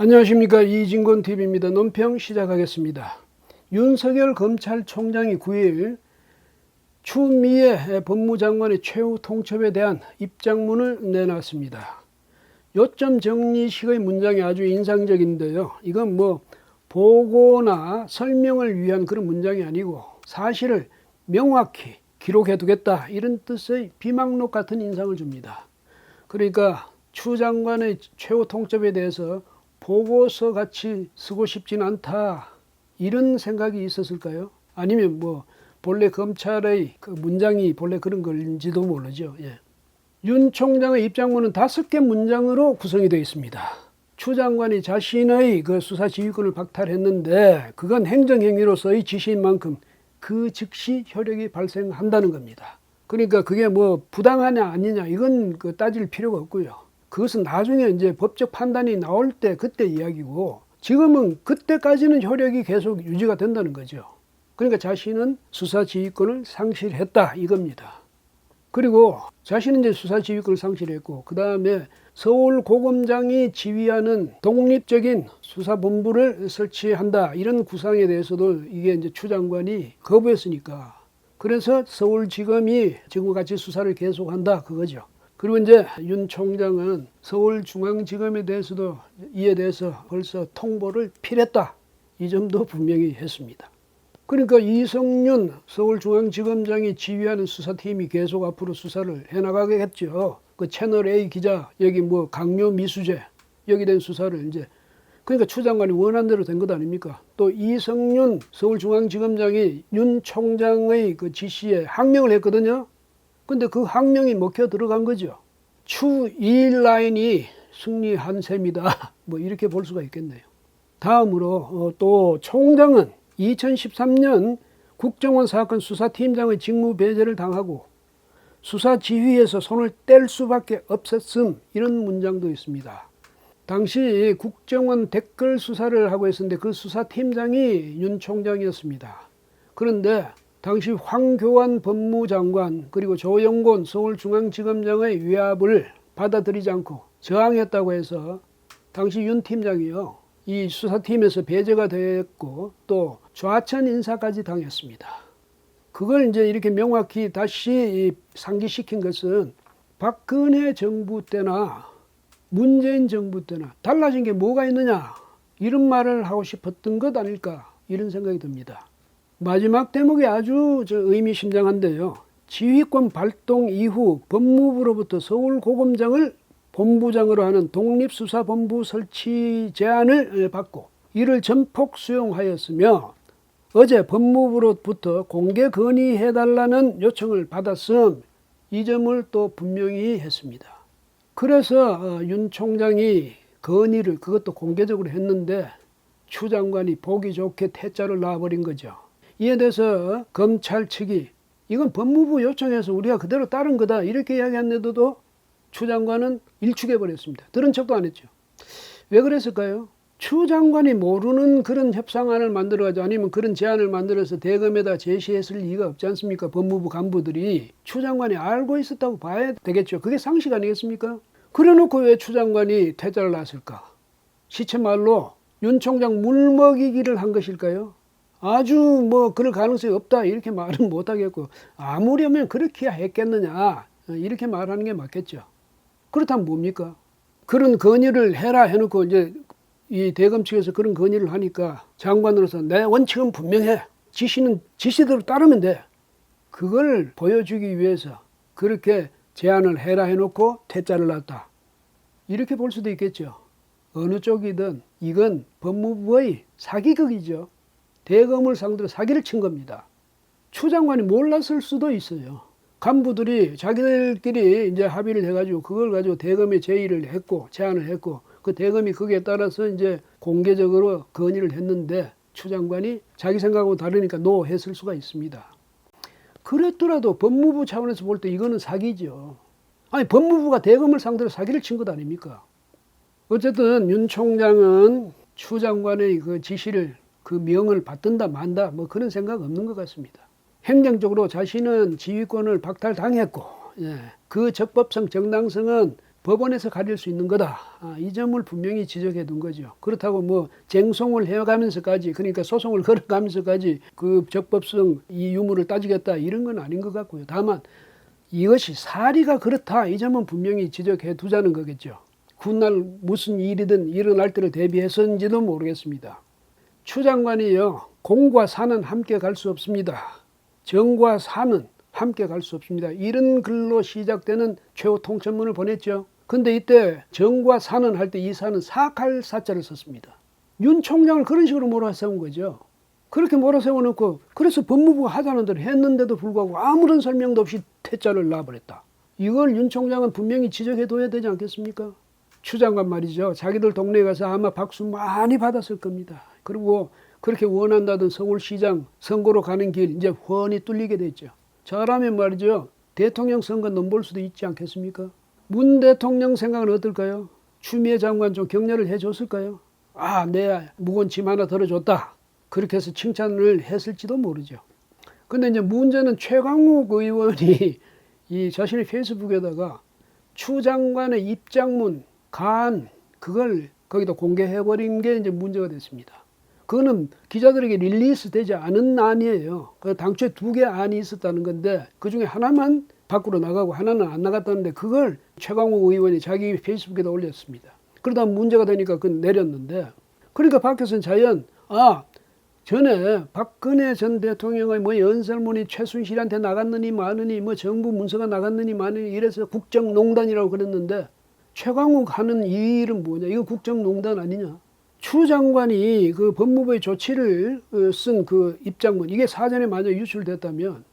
안녕하십니까, 이진곤TV입니다. 논평 시작하겠습니다. 윤석열 검찰총장이 9일 추미애 법무장관의 최후 통첩에 대한 입장문을 내놨습니다. 요점 정리식의 문장이 아주 인상적인데요. 이건 보고나 설명을 위한 그런 문장이 아니고 사실을 명확히 기록해두겠다, 이런 뜻의 비망록 같은 인상을 줍니다. 그러니까 추 장관의 최후 통첩에 대해서 보고서 같이 쓰고 싶진 않다, 이런 생각이 있었을까요? 아니면 본래 검찰의 그 문장이 본래 그런 걸지도 모르죠. 윤 총장의 입장문은 5개 문장으로 구성이 되어 있습니다. 추 장관이 자신의 그 수사 지휘권을 박탈했는데 그건 행정행위로서의 지시인 만큼 그 즉시 효력이 발생한다는 겁니다. 그러니까 그게 부당하냐 아니냐 이건 따질 필요가 없고요. 그것은 나중에 이제 법적 판단이 나올 때 그때 이야기고, 지금은 그때까지는 효력이 계속 유지가 된다는 거죠. 그러니까 자신은 수사 지휘권을 상실했다, 이겁니다. 그리고 자신은 이제 수사 지휘권을 상실했고, 그 다음에 서울고검장이 지휘하는 독립적인 수사본부를 설치한다, 이런 구상에 대해서도 이게 이제 추 장관이 거부했으니까, 그래서 서울지검이 지금과 같이 수사를 계속한다, 그거죠. 그리고 이제 윤 총장은 서울중앙지검에 대해서도 이에 대해서 벌써 통보를 필했다, 이 점도 분명히 했습니다. 그러니까 이성윤 서울중앙지검장이 지휘하는 수사팀이 계속 앞으로 수사를 해나가겠죠. 그 채널A 기자 여기 강요 미수죄 여기 된 수사를 이제, 그러니까 추 장관이 원한 대로 된 것 아닙니까? 또 이성윤 서울중앙지검장이 윤 총장의 그 지시에 항명을 했거든요. 근데 그 항명이 먹혀 들어간 거죠. 추 2일 라인이 승리한 셈이다, 이렇게 볼 수가 있겠네요. 다음으로 또 총장은 2013년 국정원 사건 수사팀장의 직무 배제를 당하고 수사 지휘에서 손을 뗄 수밖에 없었음, 이런 문장도 있습니다. 당시 국정원 댓글 수사를 하고 있었는데 그 수사팀장이 윤 총장이었습니다. 그런데 당시 황교안 법무장관 그리고 조영곤 서울중앙지검장의 위압을 받아들이지 않고 저항했다고 해서 당시 윤 팀장이요, 이 수사팀에서 배제가 됐고 또 좌천 인사까지 당했습니다. 그걸 이제 이렇게 명확히 다시 상기시킨 것은 박근혜 정부 때나 문재인 정부 때나 달라진 게 뭐가 있느냐, 이런 말을 하고 싶었던 것 아닐까, 이런 생각이 듭니다. 마지막 대목이 아주 의미심장한데요. 지휘권 발동 이후 법무부로부터 서울고검장을 본부장으로 하는 독립수사본부 설치 제안을 받고 이를 전폭 수용하였으며 어제 법무부로부터 공개 건의해달라는 요청을 받았음, 이 점을 또 분명히 했습니다. 그래서 윤 총장이 건의를 그것도 공개적으로 했는데 추 장관이 보기 좋게 퇴짜를 놔버린 거죠. 이에 대해서 검찰 측이 이건 법무부 요청해서 우리가 그대로 따른 거다, 이렇게 이야기했는데도 추 장관은 일축해버렸습니다. 들은 척도 안 했죠. 왜 그랬을까요? 추 장관이 모르는 그런 협상안을 만들어가지고 아니면 그런 제안을 만들어서 대검에다 제시했을 리가 없지 않습니까? 법무부 간부들이 추 장관이 알고 있었다고 봐야 되겠죠. 그게 상식 아니겠습니까? 그래놓고 왜 추 장관이 퇴짜를 놨을까? 시체말로 윤 총장 물먹이기를 한 것일까요? 아주 그럴 가능성이 없다, 이렇게 말은 못하겠고, 아무려면 그렇게 했겠느냐, 이렇게 말하는 게 맞겠죠. 그렇다면 뭡니까? 그런 건의를 해라 해놓고 이제 이 대검 측에서 그런 건의를 하니까 장관으로서 내 원칙은 분명해, 지시는 지시대로 따르면 돼, 그걸 보여주기 위해서 그렇게 제안을 해라 해놓고 퇴짜를 놨다, 이렇게 볼 수도 있겠죠. 어느 쪽이든 이건 법무부의 사기극이죠. 대검을 상대로 사기를 친 겁니다. 추 장관이 몰랐을 수도 있어요. 간부들이 자기들끼리 이제 합의를 해가지고 그걸 가지고 대검에 제의를 했고 제안을 했고 그 대검이 거기에 따라서 이제 공개적으로 건의를 했는데 추 장관이 자기 생각하고 다르니까 노 했을 수가 있습니다. 그랬더라도 법무부 차원에서 볼 때 이거는 사기죠. 아니, 법무부가 대검을 상대로 사기를 친 것 아닙니까? 어쨌든 윤 총장은 추 장관의 그 지시를, 그 명을 받든다 만다 그런 생각 없는 것 같습니다. 행정적으로 자신은 지휘권을 박탈당했고 그 적법성 정당성은 법원에서 가릴 수 있는 거다. 이 점을 분명히 지적해 둔 거죠. 그렇다고 뭐 쟁송을 해가면서까지, 그러니까 소송을 걸어가면서까지 그 적법성 이 유무를 따지겠다 이런 건 아닌 것 같고요. 다만 이것이 사리가 그렇다 이 점은 분명히 지적해 두자는 거겠죠. 훗날 무슨 일이든 일어날 때를 대비해서인지도 모르겠습니다. 추 장관이요, 공과 사는 함께 갈 수 없습니다. 정과 사는 함께 갈 수 없습니다. 이런 글로 시작되는 최후 통첩문을 보냈죠. 근데 이때 정과 사는 할 때 이 사는 사칼 사자를 썼습니다. 윤 총장을 그런 식으로 몰아세운 거죠. 그렇게 몰아세워놓고 그래서 법무부가 하자는 대로 했는데도 불구하고 아무런 설명도 없이 퇴짜를 놔버렸다. 이걸 윤 총장은 분명히 지적해둬야 되지 않겠습니까? 추 장관 말이죠. 자기들 동네에 가서 아마 박수 많이 받았을 겁니다. 그리고 그렇게 원한다던 서울시장 선거로 가는 길 이제 훤히 뚫리게 됐죠. 잘하면 말이죠. 대통령 선거 넘볼 수도 있지 않겠습니까? 문 대통령 생각은 어떨까요? 추미애 장관 좀 격려를 해줬을까요? 내 무거운 짐 하나 덜어줬다. 그렇게 해서 칭찬을 했을지도 모르죠. 근데 이제 문제는 최강욱 의원이 이 자신의 페이스북에다가 추 장관의 입장문, 간, 그걸 거기다 공개해버린 게 이제 문제가 됐습니다. 그거는 기자들에게 릴리스 되지 않은 안이에요. 당초에 2개 안이 있었다는 건데 그 중에 하나만 밖으로 나가고 하나는 안 나갔다는데 그걸 최강욱 의원이 자기 페이스북에다 올렸습니다. 그러다 문제가 되니까 그건 내렸는데, 그러니까 밖에서는 자연 전에 박근혜 전 대통령의 뭐 연설문이 최순실한테 나갔느니 마느니 뭐 정부 문서가 나갔느니 마느니 이래서 국정농단이라고 그랬는데 최강욱 하는 이 일은 뭐냐, 이거 국정농단 아니냐. 추 장관이 그 법무부의 조치를 쓴 그 입장문, 이게 사전에 만약 유출됐다면,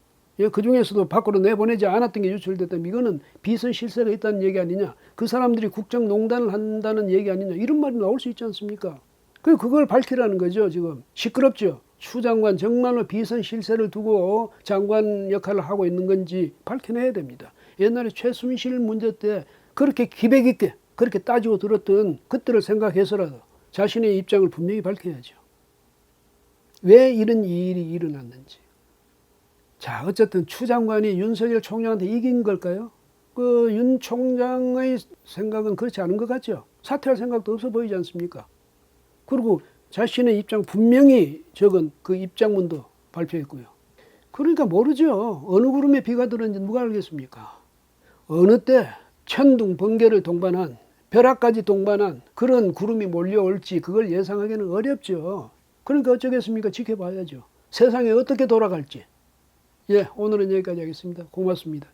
그 중에서도 밖으로 내보내지 않았던 게 유출됐다면 이거는 비선 실세가 있다는 얘기 아니냐, 그 사람들이 국정농단을 한다는 얘기 아니냐, 이런 말이 나올 수 있지 않습니까? 그걸 밝히라는 거죠. 지금 시끄럽죠. 추 장관 정말로 비선 실세를 두고 장관 역할을 하고 있는 건지 밝혀내야 됩니다. 옛날에 최순실 문제 때 그렇게 기백 있게 그렇게 따지고 들었던 그때를 생각해서라도 자신의 입장을 분명히 밝혀야죠. 왜 이런 일이 일어났는지. 자, 어쨌든 추 장관이 윤석열 총장한테 이긴 걸까요? 그 윤 총장의 생각은 그렇지 않은 것 같죠. 사퇴할 생각도 없어 보이지 않습니까? 그리고 자신의 입장 분명히 적은 그 입장문도 발표했고요. 그러니까 모르죠. 어느 구름에 비가 들었는지 누가 알겠습니까? 어느 때 천둥 번개를 동반한, 벼락까지 동반한 그런 구름이 몰려올지 그걸 예상하기는 어렵죠. 그러니까 어쩌겠습니까? 지켜봐야죠. 세상이 어떻게 돌아갈지. 오늘은 여기까지 하겠습니다. 고맙습니다.